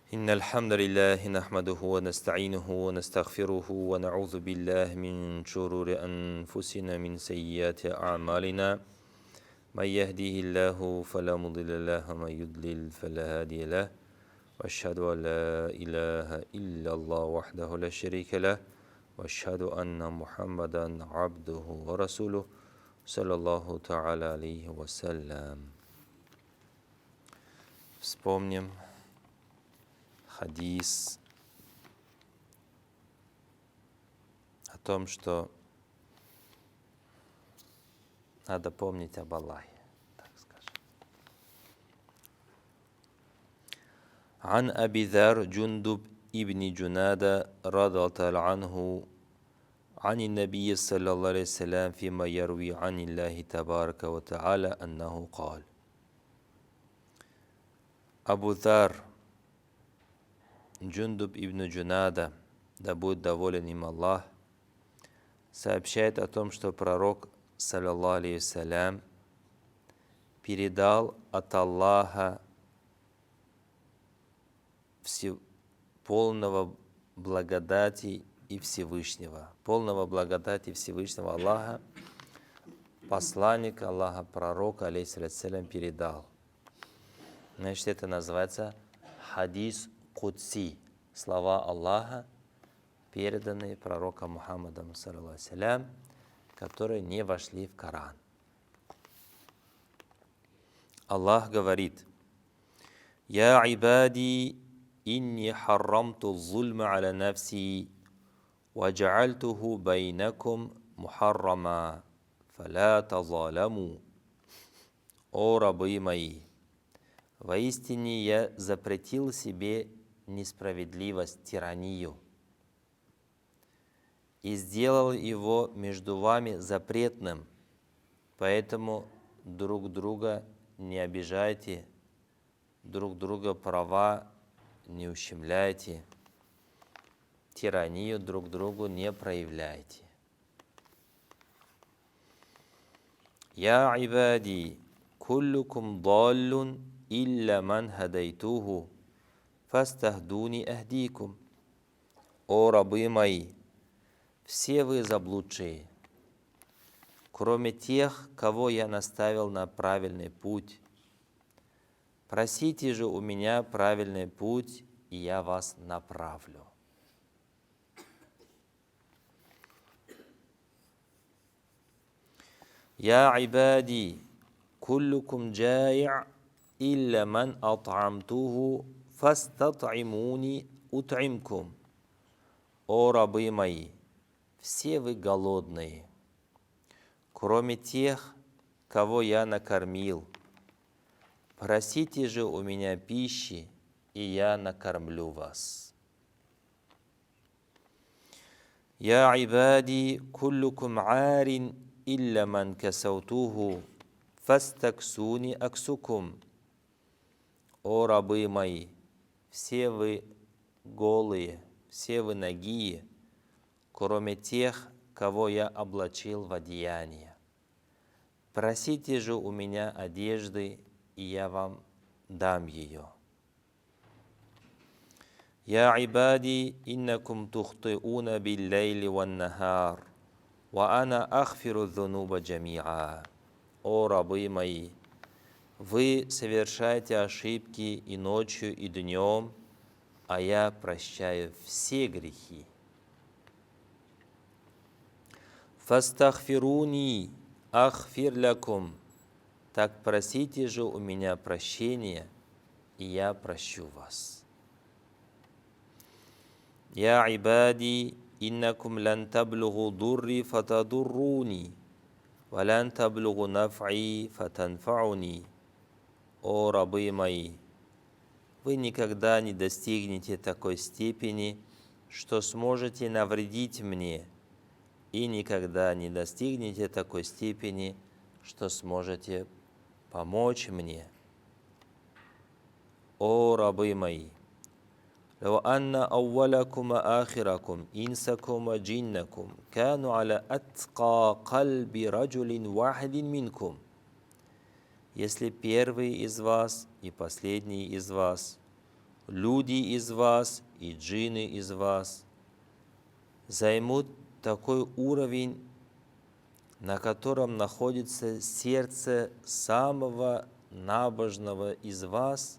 إن الحمد لله نحمده ونستعينه ونستغفره ونعوذ بالله من شرور أنفسنا من سيئات أعمالنا من يهده الله فلا مضل له ومن يضلل فلا هادي له وأشهد أن لا إله إلا الله وحده لا شريك له وأشهد أن محمدا عبده ورسوله صلى الله تعالى عليه وسلم. Вспомним хадис о том, что надо помнить об Аллахе, так скажем. عن أبي ذر جندب ابن جنادة رضي الله عنه عن النبي صلى الله عليه وسلم فيما يروي عن الله تبارك وتعالى أنه قال. Абу Зар, Джундуб ибн Джунада, да будет доволен им Аллах, сообщает о том, что пророк, саллаллаху алейхи вассалям, передал от Аллаха полного благодати и Всевышнего, Аллаха, посланник Аллаха, пророк, алейхиссалям, передал. Значит, это называется хадис Кудси, слова Аллаха, переданные пророком Мухаммадом, саллаллаху алейхи вассалям, которые не вошли в Коран. Аллах говорит: «Я ибади, инни харрамту зульма аля нафси, ва джаальтуху байнакум мухаррама, фаля тазаламу». О рабы мои! Воистине я запретил себе несправедливость, тиранию, и сделал его между вами запретным, поэтому друг друга не обижайте, друг друга права не ущемляйте, тиранию друг другу не проявляйте. Я ибади, куллукум даллун илля ман хадайтуху, фастахдуни ахдикум. О рабы мои, все вы заблудшие, кроме тех, кого я наставил на правильный путь. Просите же у меня правильный путь, и я вас направлю. Я ибади, куллукум джаи' илля ман ат'амтуху, фастат'имуни ут'имкум. О рабы мои, все вы голодные, кроме тех, кого я накормил. Просите же у меня пищи, и я накормлю вас. Я ибади, куллукум арин илля ман касаутуху, фастаксуни аксукум. О рабы мои, все вы голые, все вы нагие, кроме тех, кого я облачил в одеяние. Просите же у меня одежды, и я вам дам ее. Я ибади, иннакум тухтиуна билляйли ван нахар, ва ана ахфиру дзунуба джамиа. О рабы мои, вы совершаете ошибки и ночью, и днем, а я прощаю все грехи. Фастахфируни ахфир лякум. Так просите же у меня прощения, и я прощу вас. Я ибади, иннакум лан таблугу дурри фатадурруни, ва лан таблугу наф'и фатанфауни. О рабы мои, вы никогда не достигнете такой степени, что сможете навредить мне, и никогда не достигнете такой степени, что сможете помочь мне. О рабы мои, لو أن أولكم وآخركم إنسكم وجنكم كانوا على أتقى قلب رجل واحد منكم. Если первый из вас и последний из вас, люди из вас и джинны из вас займут такой уровень, на котором находится сердце самого набожного из вас,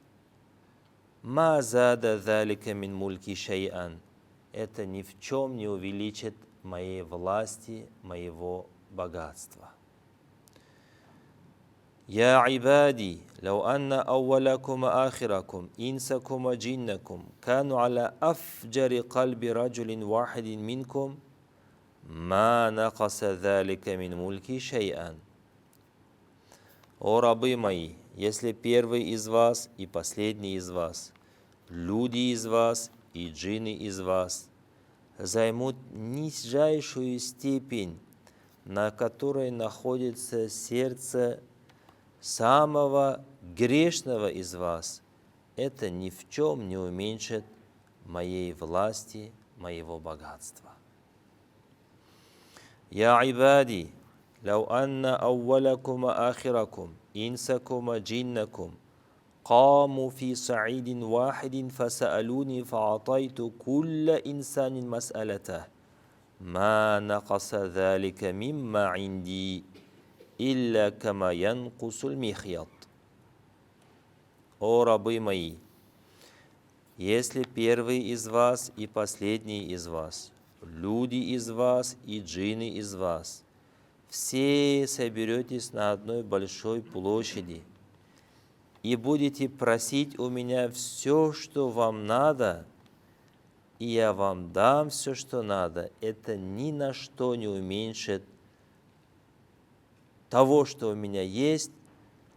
ма зада залика мин мульки шай'ан. Это ни в чем не увеличит моей власти, моего богатства. Я ибади, лау анна ауалакум ахиракум, инсакум джиннакум, кану аля афджари кальби раджулин вахидин минкум, ма накаса залика мин мульки шай'ан. О рабы мои, если первый из вас и последний из вас, люди из вас и джинны из вас займут нижайшую степень, на которой находится сердце самого грешного из вас, это ни в чем не уменьшит моей власти, моего богатства. Я ибади, лау анна ауалакум ахиракум, инсакум джиннакум, قاموا في صعيد واحد فسألوني فأعطيت كل إنسان مسألته ما نقص ذلك مما عندي إلا كما ينقص المخيط. О рабы мои, если первый из вас и последний из вас, люди из вас и джинны из вас, все соберетесь на одной большой площади и будете просить у меня все, что вам надо, и я вам дам все, что надо, это ни на что не уменьшит того, что у меня есть,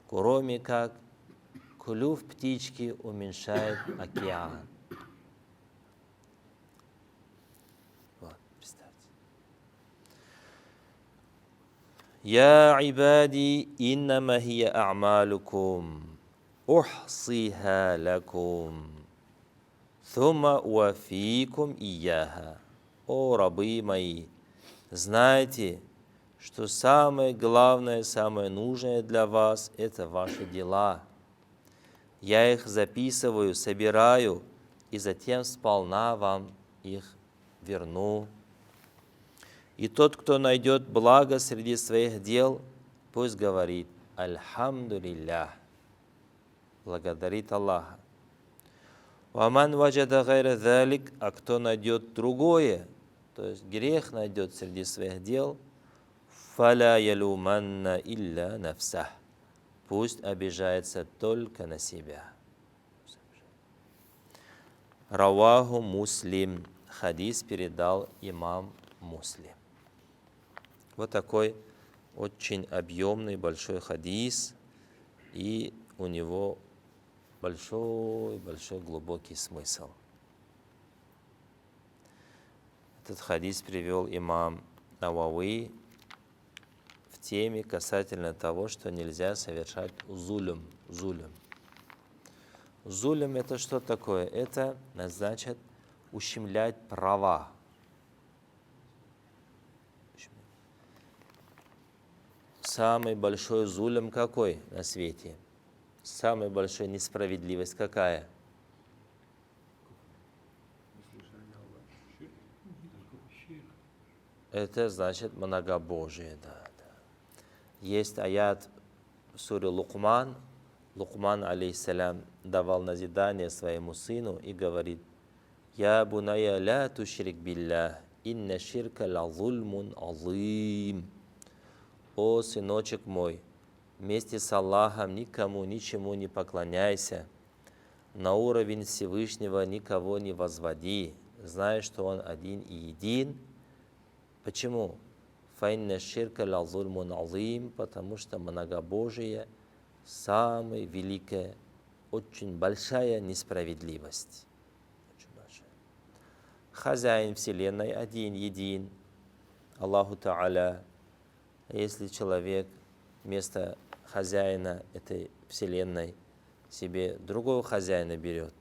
кроме как клюв птички уменьшает океан. Вот, представьте. Я ибади иннама хия а'малукум ухсиха лакум thuма уафикум ияха. О рабы мои, знайте, что самое главное, самое нужное для вас – это ваши дела. Я их записываю, собираю, и затем сполна вам их верну. И тот, кто найдет благо среди своих дел, пусть говорит «Альхамдулиллях», благодарит Аллаха. «Ваман ваджада гайра залик», а кто найдет другое, то есть грех найдет среди своих дел, «Фаля ялуманна илля нафсах», пусть обижается только на себя. Раваху Муслим. Хадис передал имам Муслим. Вот такой очень объемный большой хадис, и у него большой глубокий смысл. Этот хадис привел имам Навави в теме касательно того, что нельзя совершать зулюм. Зулюм это что такое? Это значит ущемлять права. Самый большой зулюм какой на свете? Самая большая несправедливость какая? Это значит многобожие, да. Есть аят в суре Лукман. Лукман, алейхиссалям, давал назидание своему сыну и говорит: «Я буная ля тушрик биллях, инна ширка ла зульмун азим». О, сыночек мой, вместе с Аллахом никому, ничему не поклоняйся, на уровень Всевышнего никого не возводи, зная, что Он один и един. Почему? «Фаинна ширка ла зульмун азим», потому что многобожие – самая великая, очень большая несправедливость. Очень большая. Хозяин Вселенной один, един, Аллаху Та'аля. Если человек вместо хозяина этой Вселенной себе другого хозяина берет,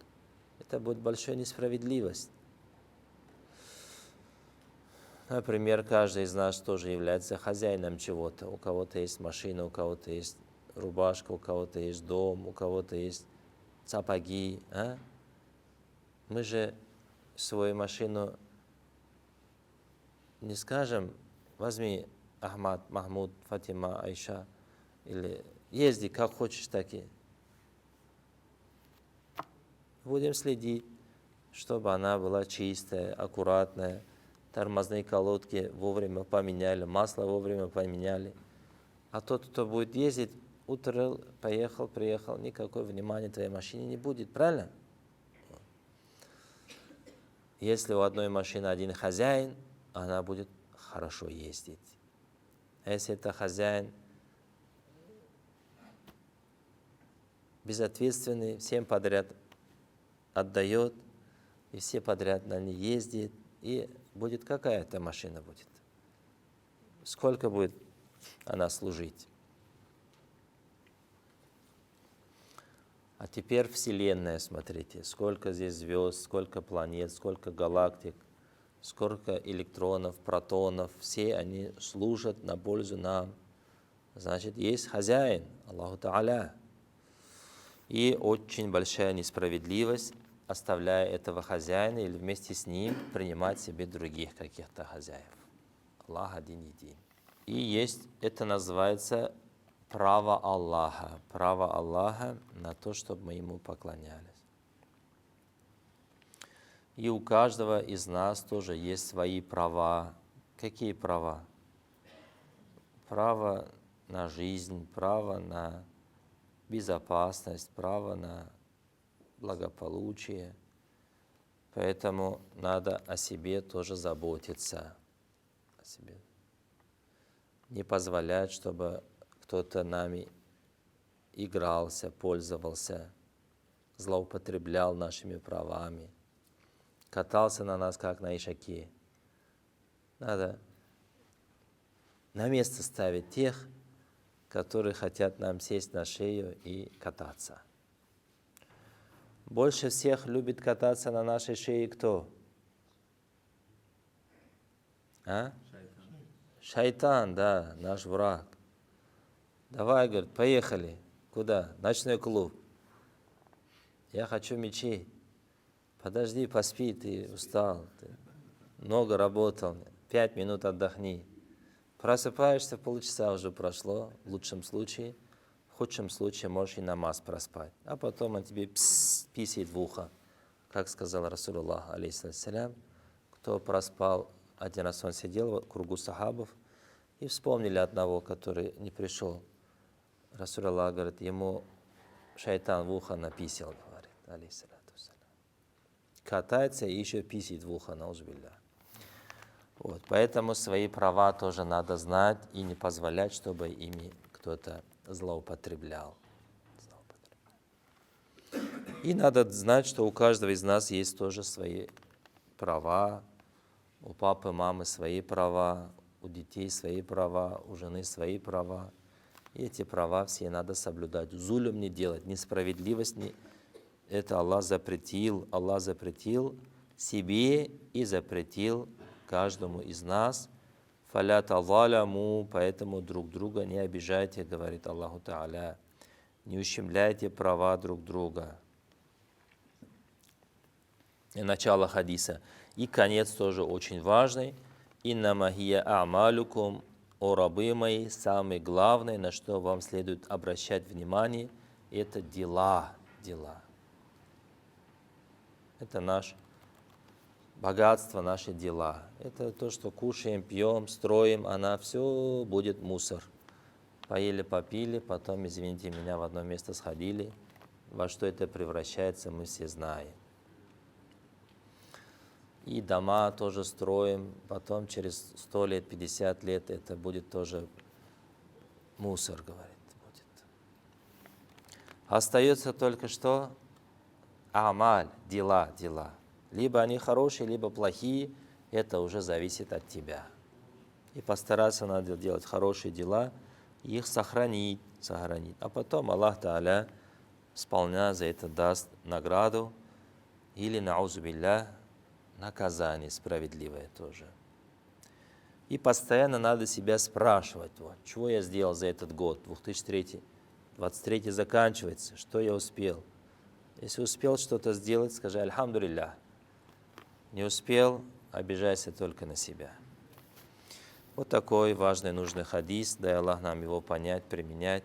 это будет большая несправедливость. Например, каждый из нас тоже является хозяином чего-то. У кого-то есть машина, у кого-то есть рубашка, у кого-то есть дом, у кого-то есть сапоги. Мы же свою машину не скажем, возьми Ахмад, Махмуд, Фатима, Айша, или езди как хочешь, так и. Будем следить, чтобы она была чистая, аккуратная, тормозные колодки вовремя поменяли, масло вовремя поменяли. А тот, кто будет ездить, утром поехал, приехал, никакого внимания твоей машине не будет, правильно? Если у одной машины один хозяин, она будет хорошо ездить. А если это хозяин безответственный, всем подряд отдает, и все подряд на ней ездит, и будет какая-то машина будет. Сколько будет она служить? А теперь Вселенная, смотрите, сколько здесь звезд, сколько планет, сколько галактик, сколько электронов, протонов, все они служат на пользу нам. Значит, есть хозяин, Аллаху Та'аля. И очень большая несправедливость, оставляя этого хозяина или вместе с ним принимать себе других каких-то хозяев. Аллах один един. И есть, это называется право Аллаха на то, чтобы мы Ему поклонялись. И у каждого из нас тоже есть свои права. Какие права? Право на жизнь, право на безопасность, право на благополучие. Поэтому надо о себе тоже заботиться. О себе. Не позволять, чтобы кто-то нами игрался, пользовался, злоупотреблял нашими правами, катался на нас, как на ишаке. Надо на место ставить тех, которые хотят нам сесть на шею и кататься. Больше всех любит кататься на нашей шее кто? А? Шайтан, да, наш враг. Давай, говорит, поехали. Куда? Ночной клуб. Я хочу мечеть. Подожди, поспи, ты устал. Ты много работал. 5 минут отдохни. Просыпаешься, полчаса уже прошло, в лучшем случае. В худшем случае можешь и намаз проспать. А потом он тебе писает в ухо. Как сказал Расулуллах, алейхиссалям, кто проспал, один раз он сидел в кругу сахабов, и вспомнили одного, который не пришел. Расулуллах говорит, ему шайтан в ухо написал, говорит, алейхиссалям. Катается и еще писает в ухо, наузбилля. Вот, поэтому свои права тоже надо знать и не позволять, чтобы ими кто-то злоупотреблял. И надо знать, что у каждого из нас есть тоже свои права, у папы, мамы свои права, у детей свои права, у жены свои права. И эти права все надо соблюдать. Зулюм не делать, несправедливость не... Это Аллах запретил себе и запретил каждому из нас. «Фаля тазаляму», поэтому друг друга не обижайте, говорит Аллаху Та'аля. Не ущемляйте права друг друга. И начало хадиса. И конец тоже очень важный. «Иннама хия а'малюкум», о рабы мои, самое главное, на что вам следует обращать внимание, это дела. Это наше богатство, наши дела. Это то, что кушаем, пьем, строим, она все будет мусор. Поели, попили, потом, извините меня, в одно место сходили. Во что это превращается, мы все знаем. И дома тоже строим, потом через 100 лет, 50 лет это будет тоже мусор, говорит. Будет. Остается только что? Амаль, дела. Либо они хорошие, либо плохие, это уже зависит от тебя. И постараться надо делать хорошие дела, их сохранить. А потом Аллах Та'аля, сполна за это даст награду или, наузубилля, наказание справедливое тоже. И постоянно надо себя спрашивать, вот, чего я сделал за этот год, 2023, 23 заканчивается, что я успел. Если успел что-то сделать, скажи «Альхамдулиллах». Не успел, обижайся только на себя. Вот такой важный, нужный хадис, дай Аллах нам его понять, применять.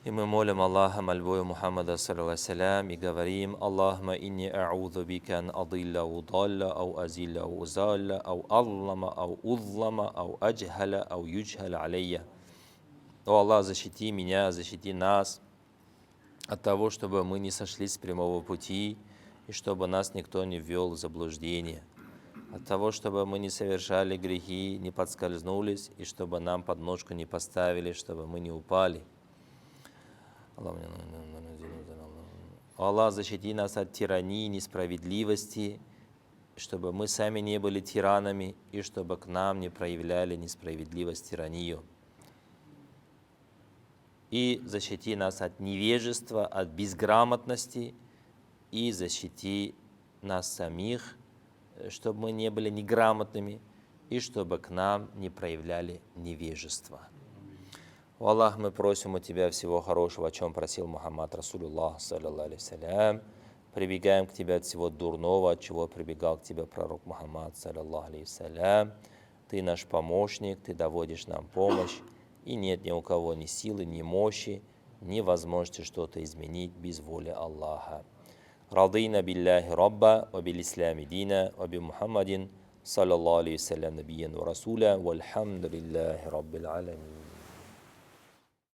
И мы молим Аллаха, мольбою Мухаммада, саллиллаху и говорим: Аллахма инни а'удhu бика ан адилля удалля, ау азилля узалля, ау аллама, ау узлама, ау аджхаля, ау юджхаля алейя. О Аллах, защити меня, защити нас от того, чтобы мы не сошли с прямого пути, и чтобы нас никто не ввел в заблуждение. От того, чтобы мы не совершали грехи, не подскользнулись, и чтобы нам подножку не поставили, чтобы мы не упали. Аллах, защити нас от тирании, несправедливости, чтобы мы сами не были тиранами, и чтобы к нам не проявляли несправедливость, тиранию. И защити нас от невежества, от безграмотности, и защити нас самих, чтобы мы не были неграмотными, и чтобы к нам не проявляли невежество. О Аллах, мы просим у Тебя всего хорошего, о чем просил Мухаммад Расулуллах, саллаллаху алейхи. Прибегаем к Тебе от всего дурного, от чего прибегал к Тебе пророк Мухаммад, саллаллаху алейхи. Ты наш помощник, Ты доводишь нам помощь, и нет ни у кого ни силы, ни мощи, ни возможности что-то изменить без воли Аллаха. Радина билляхи рабба, ва бил ислами дина, ва би Мухаммадин, саллаллаху алейхи набиян ва расуля, вальхамдулиллахи раббил аламин.